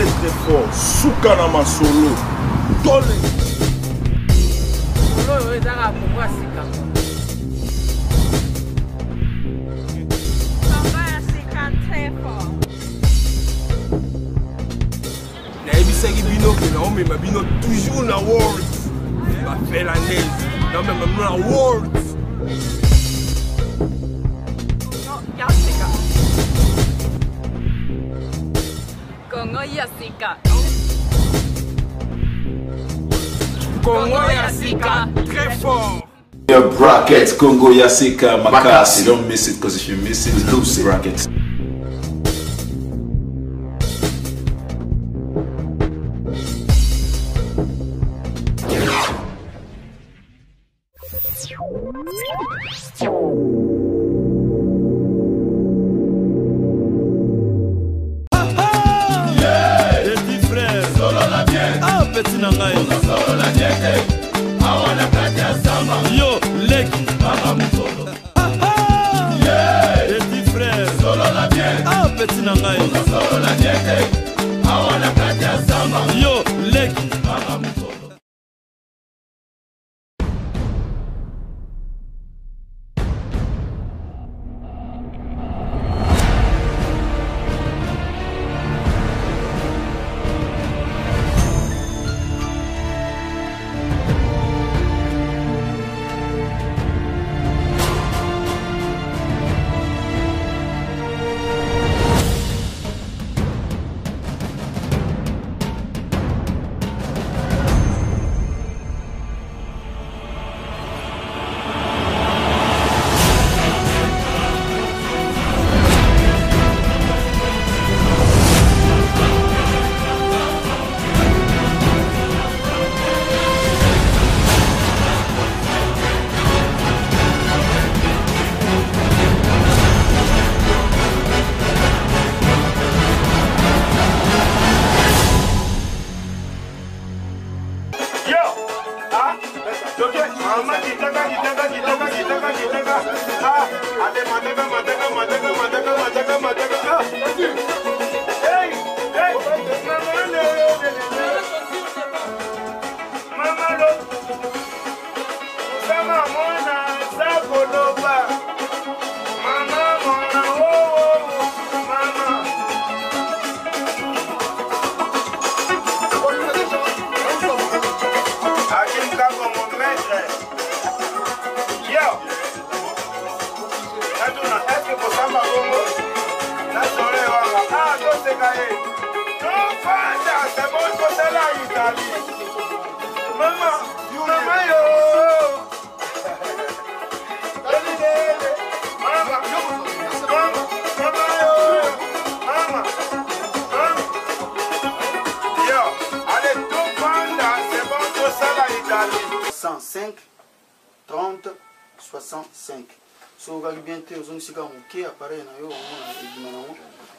très fort. Soukana Masolo. Tolé. Très fort. Naibisaki bino que na ome mabino toujours na words. Va faire la neige. Non mais même na words. No, Yasika. Congo Yasika. Congo Yasika. Très fort. Your brackets, Congo Yasika Makasi. Don't miss it, because if you miss it, lose the brackets. Petit frère, solo la bien. Ah, petit nangai. Solo la bien. Awana katia sama. Yo, leki. Mama musolo. Petit frère, solo la bien. Ah, petit nangai. Solo la bien. Awana katia sama. Yo, leki. Mama musolo.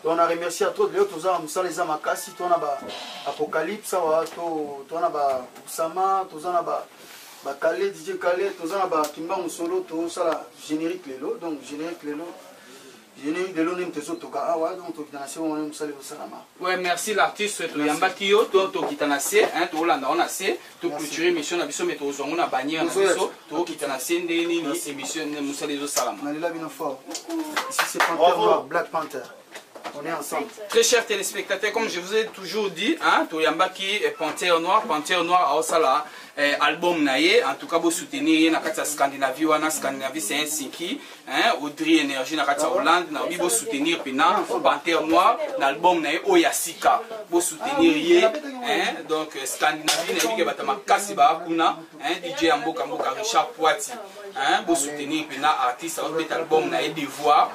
On a remercié à tous les autres, les Amakasi, on a Apocalypse, on a Usama, on a Kale, DJ Kale, on a Kimba Musolo, on a générique Lelo, donc générique Lelo. Ouais, merci l'artiste Toyamba Kyo, to kitanase, hein, to landa on a c'est, to clôturer mission na biso mais to zongo na bannière na biso, to kitanase ndeni ni émission na musalezo salama. On est là bien fort. Ici c'est Panther Noir, Black Panther. On est ensemble. Très chers téléspectateurs, comme je vous ai toujours dit, hein, Toyamba qui est Panther Noir à Osala, album naïe, en tout cas vous soutenir na kata Scandinavie wana Scandinavie c'est un siki, hein, Audrey Énergie na kata Hollande, na vous soutenir pina Panther Noir, l'album naïe Oyasika, vous soutenir yé, hein, donc Scandinavie na yike batama kasi ba kuna, hein, DJ Amboka Richard Poiti. Hein, pour soutenir pina artiste avec album na devoir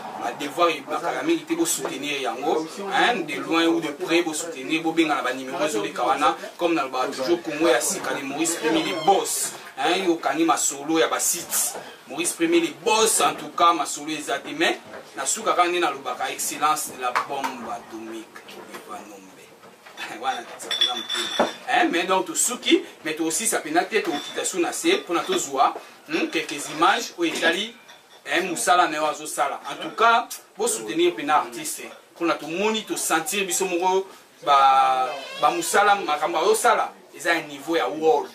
il va mériter pour soutenir yango hein, de loin ou de près pour soutenir pour bien na numéro de kawana comme na ba toujours Congo ya sika ni Maurice Premier les boss hein, yo kani masolo ya ba site Maurice Premier les boss en tout cas masolo ezati mais na suka kani na lobaka excellence de la bombe atomique voilà, hein, mais donc tout souki mais tout aussi ça peut nater tout kitasou na se pour na to zoa quelques images au Italie un musala ne wazo sala en tout cas pour soutenir pena artiste pour na to moni to sentir biso moko bamusala makambo ayosala eza un niveau ya world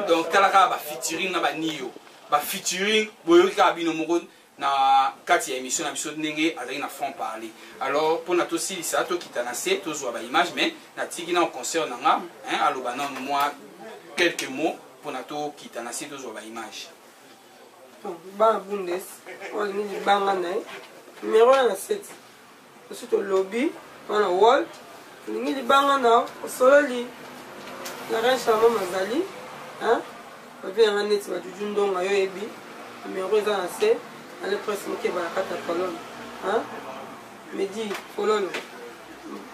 donc tala kaka bafeaturing na banio bafeaturing boyoki kaka bino moko na kati ya émission na biso ndenge azali na fond parler alors mpona tosilisa tokita na se tozwa baimage mais natiki na concert na nga aloba nano mwa quelques mots mpona tokita na se tozwa baimage bana bundes olingi libanga na ye numero na 7 osi tolobi wana world olingi libanga na osololi na renchama mazali babi yanga neti bajuju ndongo yo yebi numero eza na se ale presse mokeba na kati ya kolone medi kololo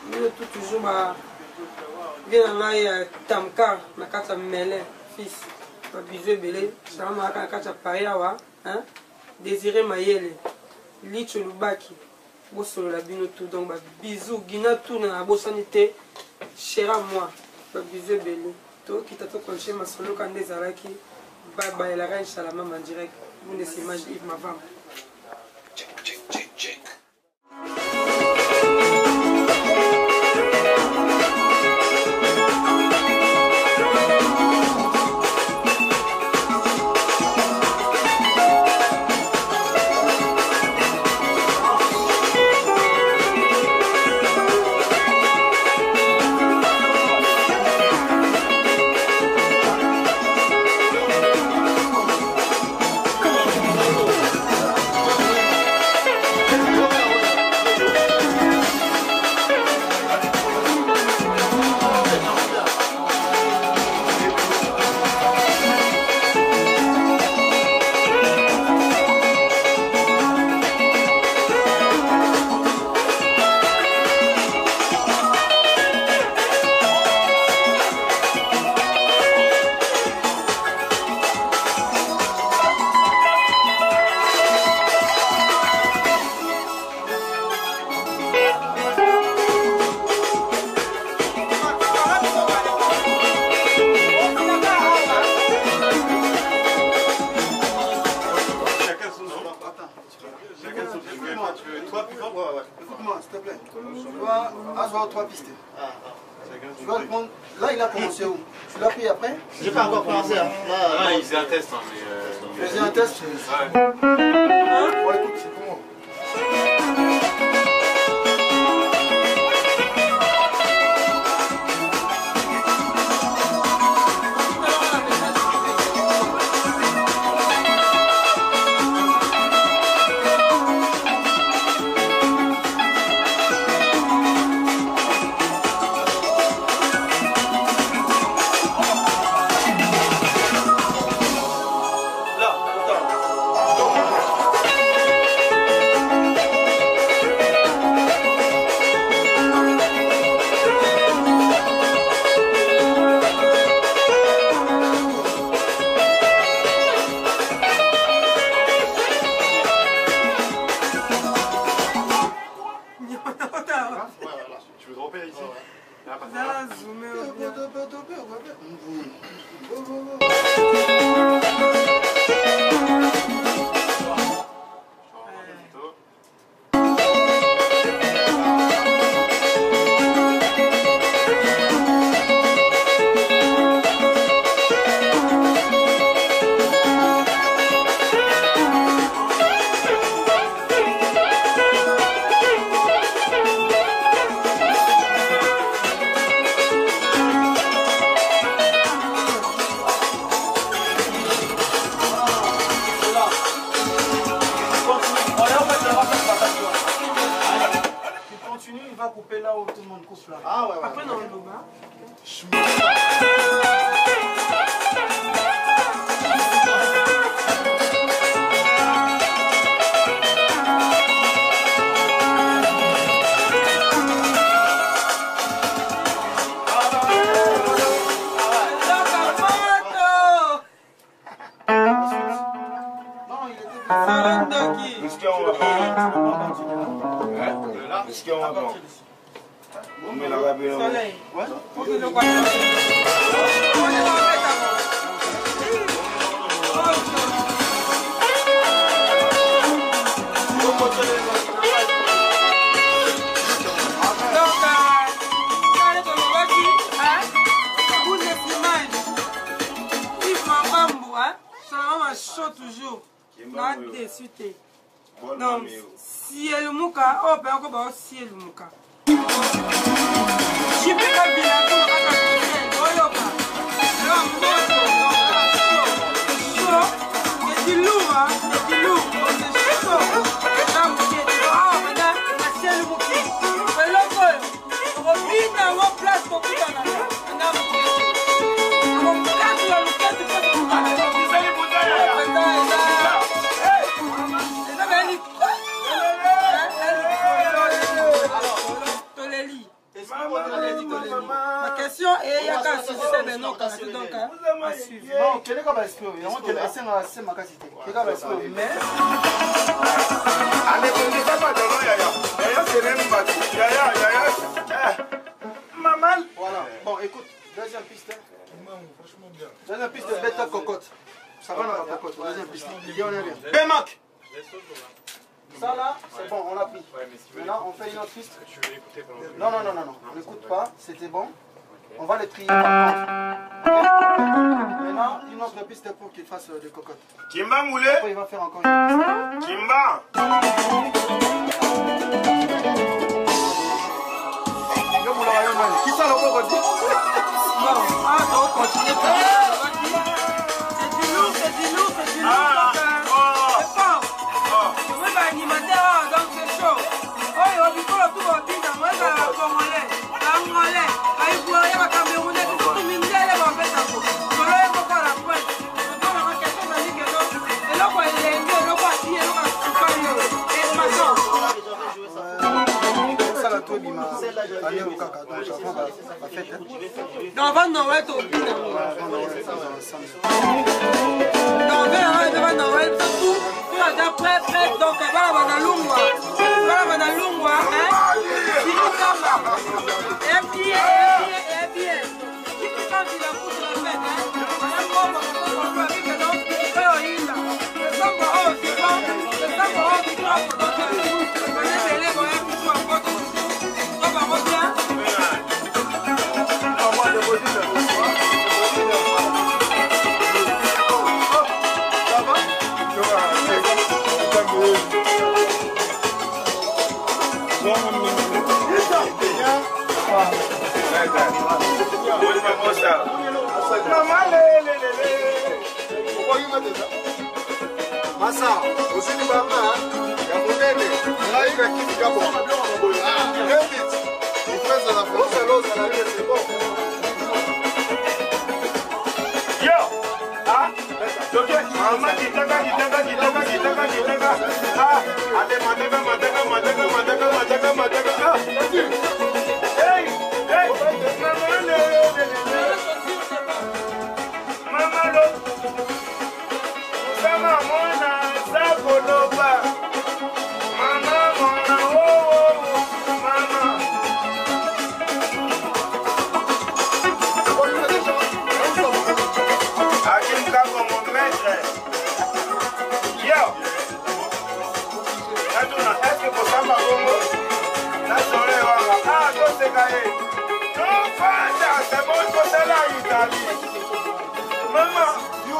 bino tu toujours babie na ngai ya tamkar na kati ya mele fils babizu ebele salamaka na kati ya pari awa désiré mayele licho lubaki bosolola bino tu donc babizu gina tourne na bosani te chera moi babizu ebele tokita tokonche masolo kanda ezalaki bayelaka inshallah en direct bundes image Yves Mavamba. Check. Écoute-moi, s'il te plaît. Tu vas avoir 3 pistes. Tu vas prendre. Là, il a commencé où? Tu l'as pris après? J'ai pas encore commencé. Là, il faisait un test. Tu faisais un test? Ouais. Bon, écoute, c'est pour moi. chaud toujours. Na déçu. Non, si elle mouka, oh ben encore bah si elle mouka. J'ai pris la bille à tout, c'est du lourd, hein, c'est du lourd, c'est chaud. C'est le bouquet. C'est le bol. On revient dans mon place pour tout en aller. On place la louquette pour tout en aller. Ma question est, il y a qu'à suivre mais non, qu'à suivre donc à suivre. Non, quel est le cas d'esprit? On te laisse un assez ma qualité. Quel est le cas d'esprit? Mais allez, on dit pas de non, yaya. Yaya c'est même battu. Yaya. Maman. Voilà. Bon, écoute, deuxième piste. Deuxième piste de bêta cocotte. Ça va dans la cocotte. Deuxième piste. Il y en a bien. Bémac. Ça là, c'est bon, on l'a pris. Maintenant, on fait une autre piste. Non, on n'écoute pas, c'était bon. On va les trier par contre. Maintenant, une autre piste pour qu'il fasse des cocottes. Kimba Moulé. Après, il va faire encore une piste. Kimba. Qui ça le beau redit? Bon, on continue. C'est du lourd. Animateur, donc c'est chaud. Oh, il va tout le temps, moi, ça va congolais, angolais, il faut aller à Camerounais, tout le monde va faire ça. Je vais pas la pointe. Je vais la question de dire que non. Et là, quoi, il est là, quoi, il est là, quoi, et maintenant. Ça, la tour, il m'a allé au caca. Donc, avant la fête. Non, avant Noël, tu oublies. Non, avant Noël, c'est tout. D'après, donc, voilà, on a l'ungwa. Hein? Si nous sommes là, et bien. Si nous sommes dans la bouche de la fête, hein? On a un moment, on peut dire que non, c'est là. Le sang, c'est bon. Le sang, c'est bon. Donc, on est belé, on est plutôt en photo. On va revenir. Masa, usini banga ya munene, ngai kitu japo. David, ifeza na fosa loza na leo c'est bon. Yo, ah, donc mama kitaka. Ah, ade mataka. Ah, hey, mama lo. Sama mona sakoloba. Mama mona mama. Akimka como maître. Yo. Natuna, est-ce que vous savez comment? La soirée va. Ah, tout c'est gagné. Non, fanda, c'est bon pour ça là, Italie. Mama yo.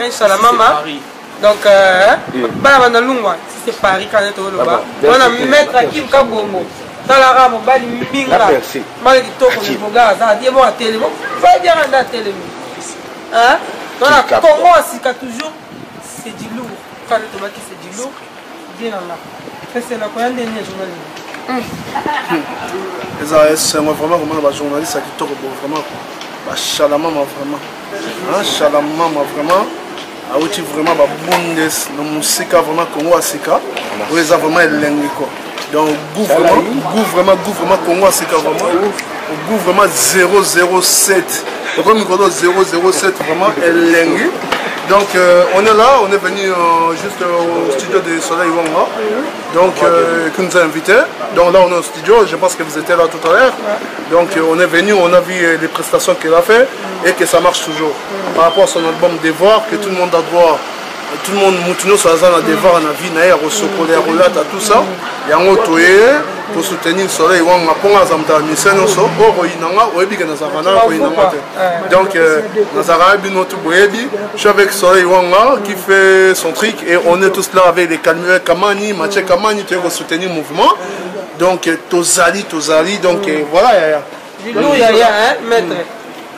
Inch'Allah maman. Donc bana na lungwa si c'est Paris quand on le bas. On a mettre Hakim Kabongo. Dans la rame bali minga. Mal kitoko ni boga za die bon à télé. Va dire à télé. Hein? Dans la Congo asika toujours c'est du lourd. Quand le tomate c'est du lourd. Bien là. C'est la commande des journalistes. C'est moi vraiment les journalistes qui tombent vraiment. Chalama vraiment. Hein, Chalama vraiment. A outi vraiment ba bundes na musika vraiment Congo asika. Pour les vraiment elengi quoi. Donc goût vraiment Congo asika vraiment. Goût vraiment 007. Donc comme micro 007 vraiment elengi. Donc on est là, on est venu juste au studio de Soleil Wanga. Donc qui nous a invités. Donc là on est au studio, je pense que vous étiez là tout à l'heure. Donc on est venu, on a vu les prestations qu'il a fait et que ça marche toujours. Par rapport à son album Devoir, que tout le monde a droit. Tout le monde moutonne sur la zone à Devoir, on a vu Naïa, Rosokole, Rolata, tout ça. Il y a un autre pour soutenir le Soleil Wanga, pour la mission, donc Nazara Binotu Boyebi, je suis avec Soleil Wanga qui fait son truc et on est tous là avec les Kalmue Kamani, Mathieu Kamani, qui veut soutenir le mouvement. Donc Tozali, donc voilà. Nous, il y a maître.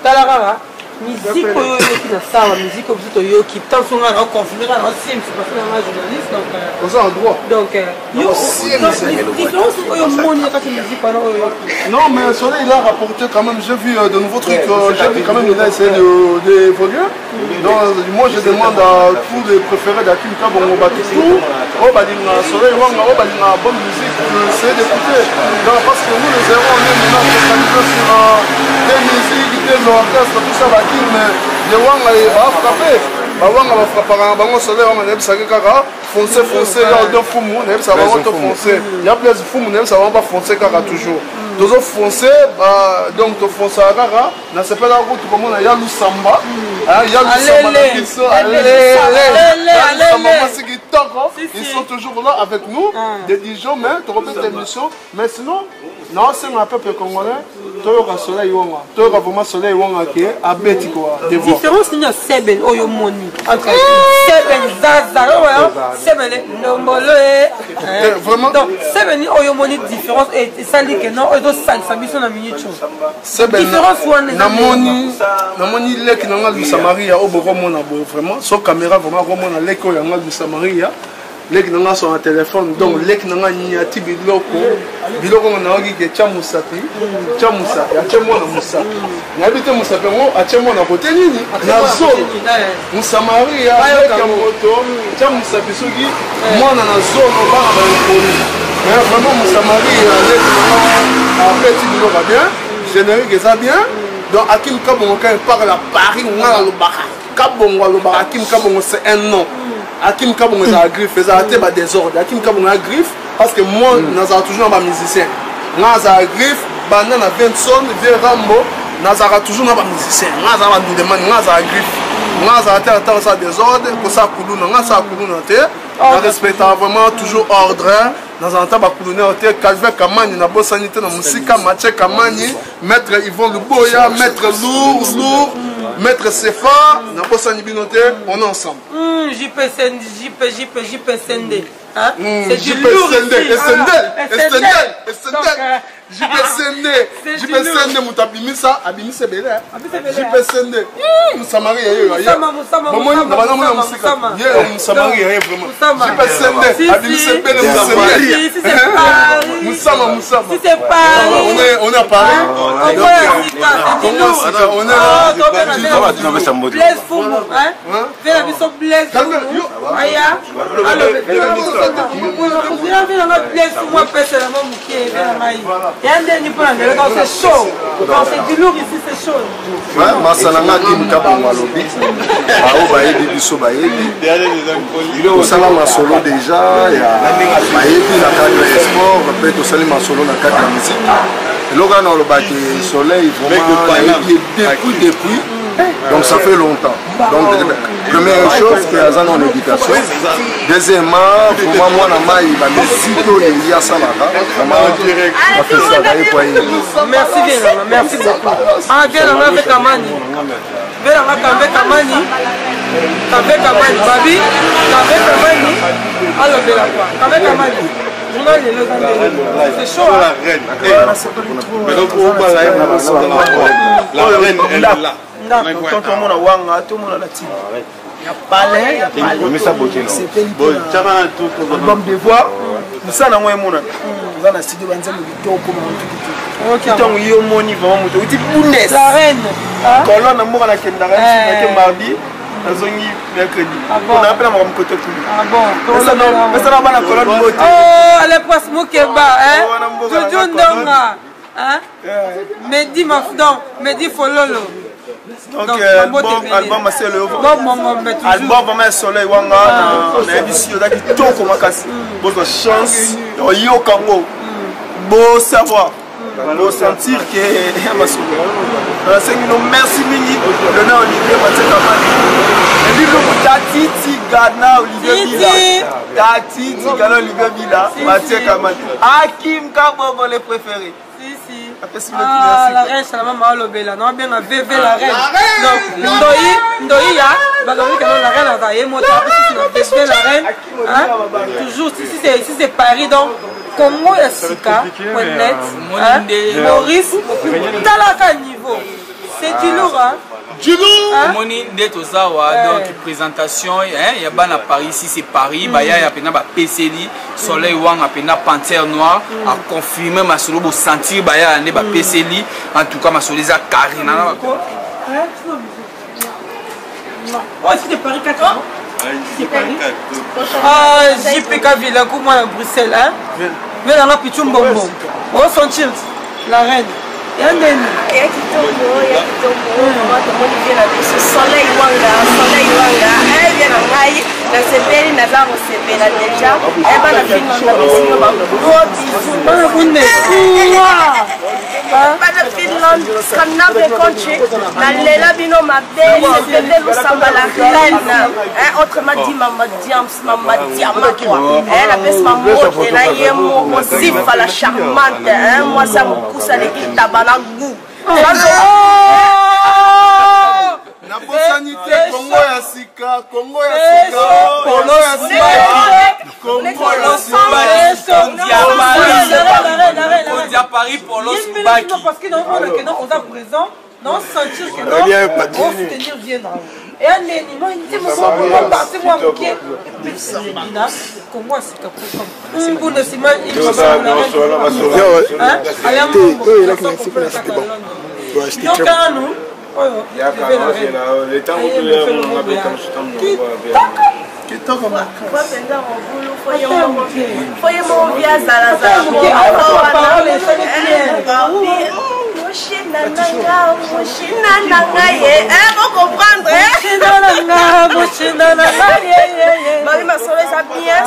Talara. Musique qui na ça, musique comme tout yo qui tant sont là confirmer là aussi c'est parce que là journaliste donc aux endroits donc yo différence yo moni quand musique pas non mais Soleil il a rapporté quand même j'ai vu de nouveaux trucs j'ai vu quand même il a essayé d'évoluer donc moi je demande à tous les préférés d'Hakim Kabongo tout au badina Soleil Wanga au badina bonne musique essayer d'écouter parce que nous les héros on est maintenant focalisés sur des musiques des orchestres tout ça mais les Wanga va frapper Wanga va frapper bango Soleil Wanga ne bisa kaka foncer là de fumu ne bisa bango to foncer il y a plus fumu ne bisa bango foncer kaka toujours toujours foncer donc to foncer kaka na s'appelle la route comme on a ya Lusamba ya Lusamba ils sont toujours là avec nous des Dijon mais tu repères l'émission mais sinon non c'est un peuple congolais toyoka Soleil Wanga toyoka vraiment Soleil Wanga qui est à beti quoi différence ni seben oyo moni entre seben zaza seben lombolo vraiment donc seben oyo moni différence et ça dit que non oyo ça biso na minute seben na moni leki na ngal Samaria oboko mona boy vraiment so caméra vraiment mona leki oyo ngal Samaria leki nanga sur un téléphone donc leki nanga nyati biloko na ogi ke chamusati achemona musa na bité musa pengo achemona kote nini na zo musamaria leki moto chamusa bisugi mwana na zo no ba ba koni mais vraiment musamaria leki nanga petit biloko bien générique ça bien donc Hakim Kabongo quand il parle à Paris ngala lobaka Kabongo lobaka Hakim Kabongo c'est un nom Hakim Kabongo a griffe, ça a été désordre. Hakim Kabongo a griffe parce que moi, nous avons toujours un musicien. Nous avons griffe, banana Benson, vieux Rambo, nous avons toujours un musicien. Nous avons nous demande, nous avons griffe. Nous avons ça désordre, pour ça couler, nous avons couler. Nous respectons vraiment toujours ordre. Nous avons couler. Calvin Kamani, na bonne sanité, na musica, Mathieu Kamani, maître Yvon Luboya, maître Lourd. Maître Sefa, on est ensemble. JPSND. C'est du lourd JPSND Moutabimisa, Abimisa Bélé. JPSND. Moussamari, on est à Paris. c'est chaud. Quand c'est du lourd ici, c'est chaud. Masalanga Hakim Kabongo alobi. Bao baebi biso baebi. Tosala masolo déjà ya baebi na cadre ya sport, après tosali masolo na cadre ya musique. Eloko na olobaki Soleil vraiment depuis. Donc ça fait longtemps. Donc première chose que Azan en éducation. Deuxièmement, pour moi na mai ba musique il y a ça là. Merci bien, merci beaucoup. Ah bien avec Amani. Bien avec Amani. Kave Kamani, Babi, Kave Kamani, alors de la quoi. Kave Kamani, c'est chaud. Mais donc, on va la reine, elle est là. Quand on a Wanga, tout le monde a la team. Il y a palais, il y a palais. C'était l'album de voix. Nous sommes en train de faire un studio. Nous sommes en train de faire la reine. Colonne amour à la Kendara, mardi. Mercredi. On a appelé à mon côté. Ah bon. Mais ça n'a pas la colonne beauté. Oh, elle est presque Moukeba, hein. Toujours Ndonga. Hein. Mehdi Mafdon, Mehdi Fololo. Donc, album c'est le album vraiment soleil wanga on a ici on a qui tout comme makasi bonne chance yo kango beau savoir beau sentir que c'est une merci mini le nom Olivier Mateka Mani et puis le Tati Gana Olivier Bila Tati Gana Olivier Bila Mateka Mani Hakim Kabongo les préférés. Ah, la reine, c'est la maman Olobela. Non, bien, la VV, la reine. Donc, Ndoyi, là, la reine, elle va y monter. VV, la reine. Toujours, si c'est Paris, donc, Congo, il y a Sika, net, Maurice, Talaka niveau. C'est du lourd, hein. Moni Netozawa, donc présentation, il y a à Paris, si c'est Paris, il y a PCD, Soleil Wang, Panthère Noire, à confirmer ma solo, sentir, il y a PCD, en tout cas ma solo, ça Karina. Oh, c'était Paris 4 ans. C'est Paris. Ah, JPK Villa, comme moi à Bruxelles, hein. Mais là, Pichum Bonbon. On va sentir la reine. Il y a Kitombo, Soleil Wanga, elle vient en Maï, la CPL, n'a pas recevé la déjà, elle va la finir dans gros bisous. Pas de Finlande, Scandinave country, la Lela Bino Mabé, le bébé ressemble à la reine. Autrement dit, Mama Diama, quoi. Elle a fait ma mot, elle a eu un mot aussi, la charmante. Moi, ça me pousse à l'équipe tabac. La goût. La sanité, Congo ya Sika, Congo ya Sika, Congo ya Sika, Congo ya Sika, Paris pour l'os. Parce que non, on est présent, non sentir que non, on soutenir viendra. Et un élément, il dit, moi, c'est moi qui est comme moi, c'est comme pour le ciment, il va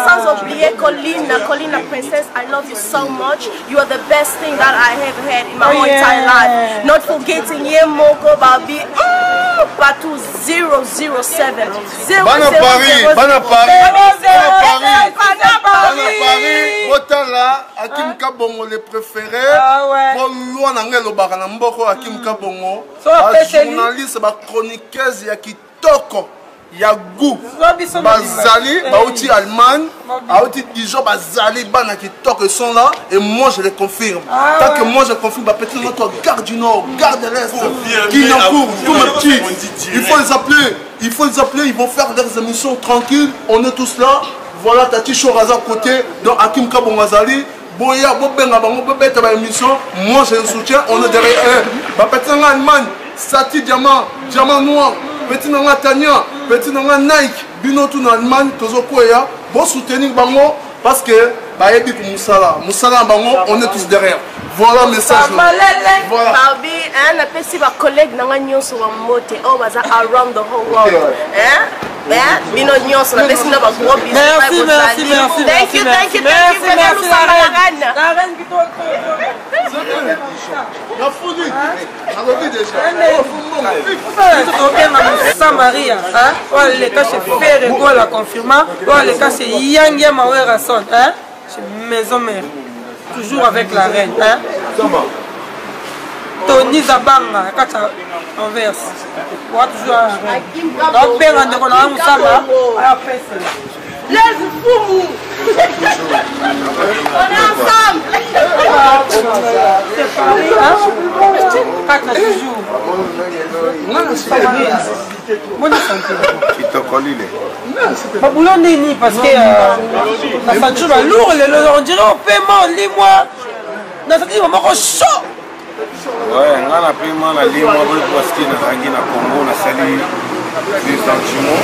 sans oublier Colline, la princesse, I love you so much. You are the best thing that I have had in my whole entire life. Not forgetting Yemoko Babi, Patou 007. Bana Paris, Botala, Hakim Kabongo les préférés. Pour loin n'angelo barana mboko Hakim Kabongo. Journaliste, chroniqueuse ya kitoko. Yagou Bazali, Baouti Allemagne, Baouti Dijon, Bazali, Bana qui toquent sont là et moi je les confirme. Tant que moi je confirme, peut-être notre garde du Nord, garde de l'Est, qui n'encourt, tous mes petits. Il faut les appeler, ils vont faire leurs émissions tranquilles. On est tous là. Voilà Tati Choraza à côté, donc Hakim Kabongazali. Boya, Bobenga, Bobeta, émission. Moi je les soutiens, on est derrière eux. Peut-être en Allemagne, Sati Diamant, Diamant Noir. Petit nanga Tania, petit nanga Nike, binotu en Allemagne, tozo koya, bon soutenir bango parce que baebi pour Moussala bango, on est tous derrière. Voilà le message. Voilà. Babi, un appel si ma collègue nanga nyonso wa mote, oh baza around the whole world. Bino nyonso na pesi na ba gros bisous. Merci. Thank you. La reine qui toi. La folie. Saint Maria, hein? Les cas chez Ferrego la confirma, les cas chez Yang Mawerason, hein? Chez Maison Mère, toujours avec la reine, hein? Tony Zabanga, Kata Anvers. On va toujours donc bien on a un Moussama à Pessel. Les fous. On est ensemble. C'est Paris, hein? 4 jours. Bonne santé. Qui te colle Pas boulot ni parce que la ceinture va lourd, on dirait au paiement, lis-moi. Dans cette moment chaud. Ouais, on a paiement la ligne parce que dans la Congo, on a sali des sentiments.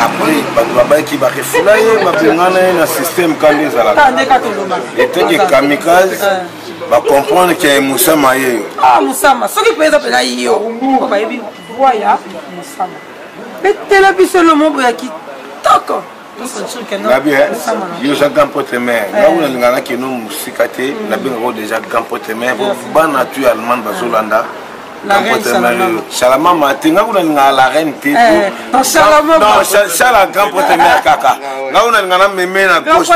Après, il qui va refouler, un système quand les et tant que kamikaze, va comprendre qu'il y a Moussa Maye. Ah, Moussa, ce qui peut être là, il y a Moussa. Mais t'es là, puis c'est le mot qui toque. Yo ja gampote mer là où on a qui nous sikate la bien déjà gampote mer ba nature allemande bazolanda gampote mer Salama matinga où on a la reine té non Sala gampote mer kaka là où on a meme na gauche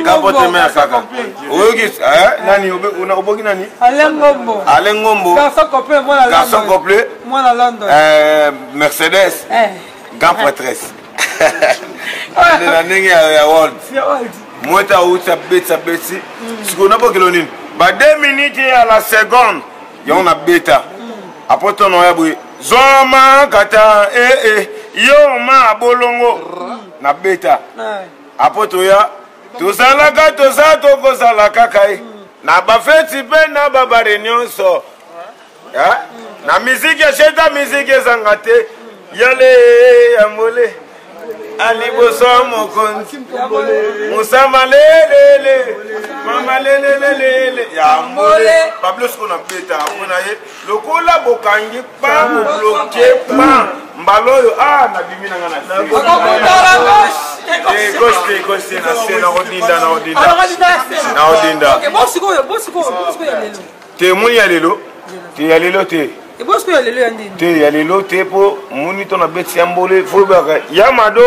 gampote mer kaka oyoki nani una oboki nani Alengombo garçon complet moi la London Mercedes gampotresse la ndenge ya world mota uta beta beti sikona bokelonini ba 2 minutes à la seconde yo na beta après ton ya boy zoma kata yo ma bolongo na beta après to ya to sala ka to sa to ko sala kakai na ba feti pe na ba réunion so na musique ya cheta musique zangate yale amole Ali boso mokonzi Moussama lele Mama lele ya mole Pablo skona peta apona ye lokola bokangi pa bloqué pa mbaloyo na bimina ngana gauche na sena odinda OK bosiko ya lelo te muni ya lelo te et bon ce que les lundi te ya lelo te po muni to na beti ya mbole fo ba ya mado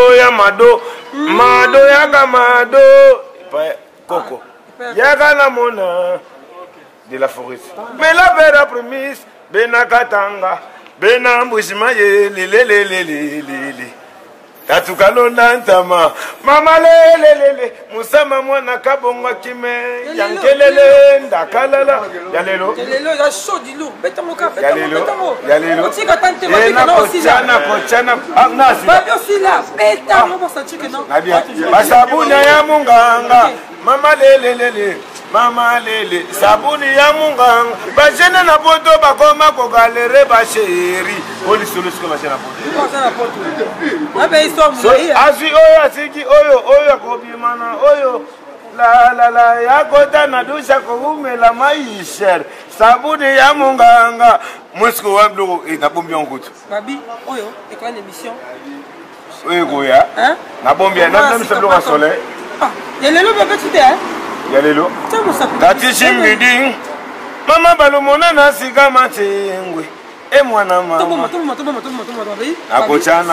mado ya gamado pa koko ya kana mona de la forêt mais la vera promise benakatanga benambusima ye lele tatukalo nantama mama lele musama mwana kabonga kime yankelele ndakalala ya lelo ya chaud du lourd betango ka ya lelo tika tante makina no aussi là kochana nasi ba aussi là betango pour sentir que non nabia basabuna ya munganga mama lele mama lele sabuni ya munganga bajene na poto bakoma ko galere ba chéri oli solo ce que ma chena poto asi oyo asiki oyo kobimana oyo la ya kota na dusha koumela maisher sabuni ya munganga musko wa bloko na bombi onkutu babi oyo ekwa l'émission oyo goya na bombi na mse bloko soleil ya lelo bebe tute ya lelo tati chimbidi mama balomona na siga matengwe mwana mama akocha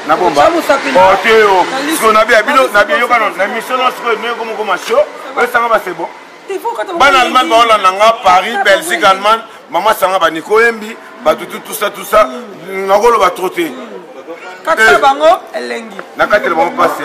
na bomba oteo siko na bia bilo na bia yokano na mission siko ne ko ma show esanga ba sebo bana Allemagne ba Hollande nga Paris Belgique Allemagne mama sanga ba Nico Embi ba tout ça ngolo ba trotter kata bango elengi na kata bango passe